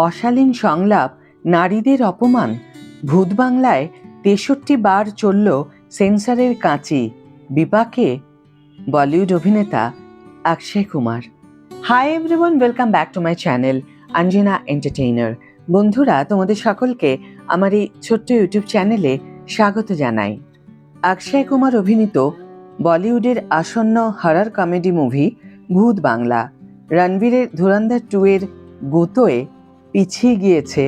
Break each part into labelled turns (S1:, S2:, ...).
S1: অশালীন সংলাপ, নারীদের অপমান। ভূত বাংলায় ৬৩ বার চলল সেন্সরের কাঁচি। বিপাকে বলিউড অভিনেতা Akshay Kumar. Hi everyone, welcome back to my channel Anjana entertainer. বন্ধুরা, তোমাদের সকলকে আমার এই ছোট্ট ইউটিউব চ্যানেলে স্বাগত জানাই। অক্ষয় কুমার অভিনীত বলিউডের আসন্ন হরর কমেডি মুভি ভূত বাংলা রণবীরের ধুরন্ধর 2 এর গুঁতোয় পিছিয়ে গিয়েছে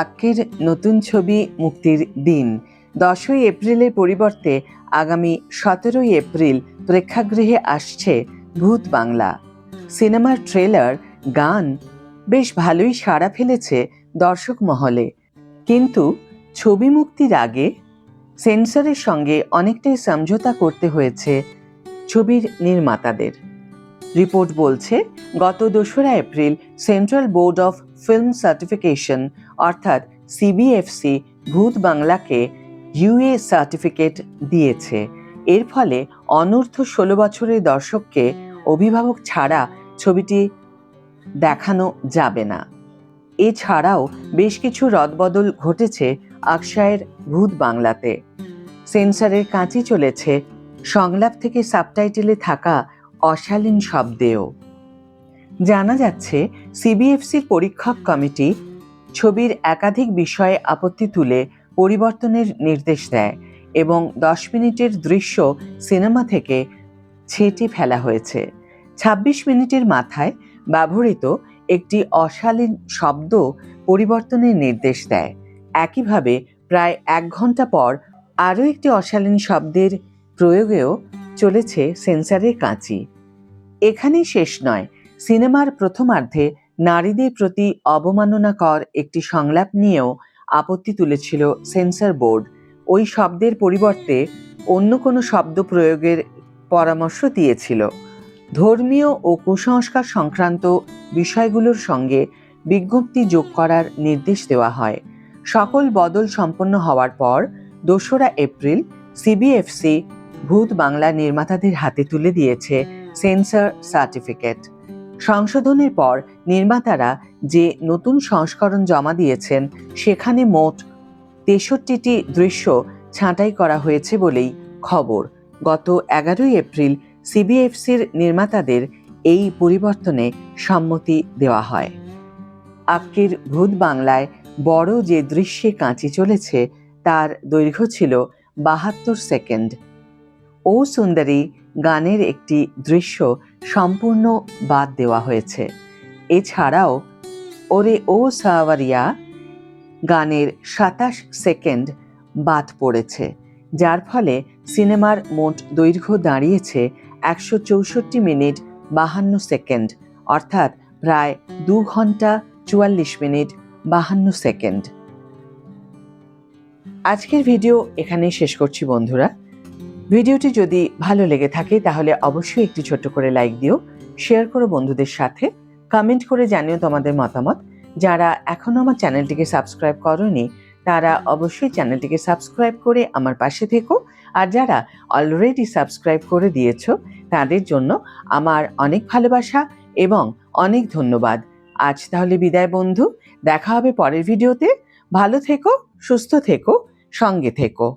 S1: আক্কের নতুন ছবি মুক্তির দিন। 10ই এপ্রিলের পরিবর্তে আগামী 17ই এপ্রিল প্রেক্ষাগৃহে আসছে ভূত বাংলা। সিনেমার ট্রেলার, গান বেশ ভালোই সাড়া ফেলেছে দর্শক মহলে, কিন্তু ছবি মুক্তির আগে সেন্সরের সঙ্গে অনেকটাই সমঝোতা করতে হয়েছে ছবির নির্মাতাদের। রিপোর্ট বলছে, গত 2রা April Central Board of Film Certification অর্থাৎ সিবিএফসি ভূত বাংলাকে ইউএ সার্টিফিকেট দিয়েছে। এর ফলে অনূর্ধ্ব 16 বছরের দর্শককে অভিভাবক ছাড়া ছবিটি দেখানো যাবে না। এছাড়াও বেশ কিছু রদবদল ঘটেছে অক্ষয়ের ভূত বাংলাতে। সেন্সরের কাঁচি চলেছে সংলাপ থেকে সাবটাইটেলে থাকা অশালীন শব্দেও। জানা যাচ্ছে, সিবিএফসির পরীক্ষক কমিটি ছবির একাধিক বিষয়ে আপত্তি তুলে পরিবর্তনের নির্দেশ দেয় এবং 10 মিনিটের দৃশ্য সিনেমা থেকে ছেঁটে ফেলা হয়েছে। 26 মিনিটের মাথায় ব্যবহৃত একটি অশালীন শব্দ পরিবর্তনের নির্দেশ দেয়। একইভাবে প্রায় 1 ঘন্টা পর আরও একটি অশালীন শব্দের প্রয়োগেও চলেছে সেন্সরের কাঁচি। এখানেই শেষ নয়, সিনেমার প্রথমার্ধে নারীদের প্রতি অবমাননাকর একটি সংলাপ নিয়েও আপত্তি তুলেছিল সেন্সর বোর্ড। ওই শব্দের পরিবর্তে অন্য কোনো শব্দ প্রয়োগের পরামর্শ দিয়েছিল। ধর্মীয় ও কুসংস্কার সংক্রান্ত বিষয়গুলোর সঙ্গে বিজ্ঞপ্তি যোগ করার নির্দেশ দেওয়া হয়। সকল বদল সম্পন্ন হওয়ার পর 2রা এপ্রিল সিবিএফসি ভূত বাংলা নির্মাতাদের হাতে তুলে দিয়েছে সেন্সর সার্টিফিকেট। সংশোধনের পর নির্মাতারা যে নতুন সংস্করণ জমা দিয়েছেন সেখানে মোট 63টি দৃশ্য ছাঁটাই করা হয়েছে বলেই খবর। গত 11ই এপ্রিল সিবিএফসির নির্মাতাদের এই পরিবর্তনে সম্মতি দেওয়া হয়। আক্কির ভূত বাংলায় বড় যে দৃশ্যে কাঁচি চলেছে তার দৈর্ঘ্য ছিল 72 সেকেন্ড। ও সুন্দরী গানের একটি দৃশ্য সম্পূর্ণ বাদ দেওয়া হয়েছে। এছাড়াও ওরে ও সাওয়ারিয়া গানের 27 সেকেন্ড বাদ পড়েছে, যার ফলে সিনেমার মোট দৈর্ঘ্য দাঁড়িয়েছে 164 মিনিট 52 সেকেন্ড, অর্থাৎ প্রায় 2 ঘন্টা 44 মিনিট 52 সেকেন্ড। আজকের ভিডিও এখানেই শেষ করছি বন্ধুরা। ভিডিওটি যদি ভালো লেগে থাকে তাহলে অবশ্যই একটি ছোট্ট করে লাইক দিও, শেয়ার করো বন্ধুদের সাথে, কমেন্ট করে জানিও তোমাদের মতামত। যারা এখনো আমার চ্যানেলটিকে সাবস্ক্রাইব করোনি তারা অবশ্যই চ্যানেলটিকে সাবস্ক্রাইব করে আমার পাশে থেকো, আর যারা অলরেডি সাবস্ক্রাইব করে দিয়েছো তাদের জন্য আমার অনেক ভালোবাসা এবং অনেক ধন্যবাদ। আজ তাহলে বিদায় বন্ধু, দেখা হবে পরের ভিডিওতে। ভালো থেকো, সুস্থ থেকো, সঙ্গে থেকো।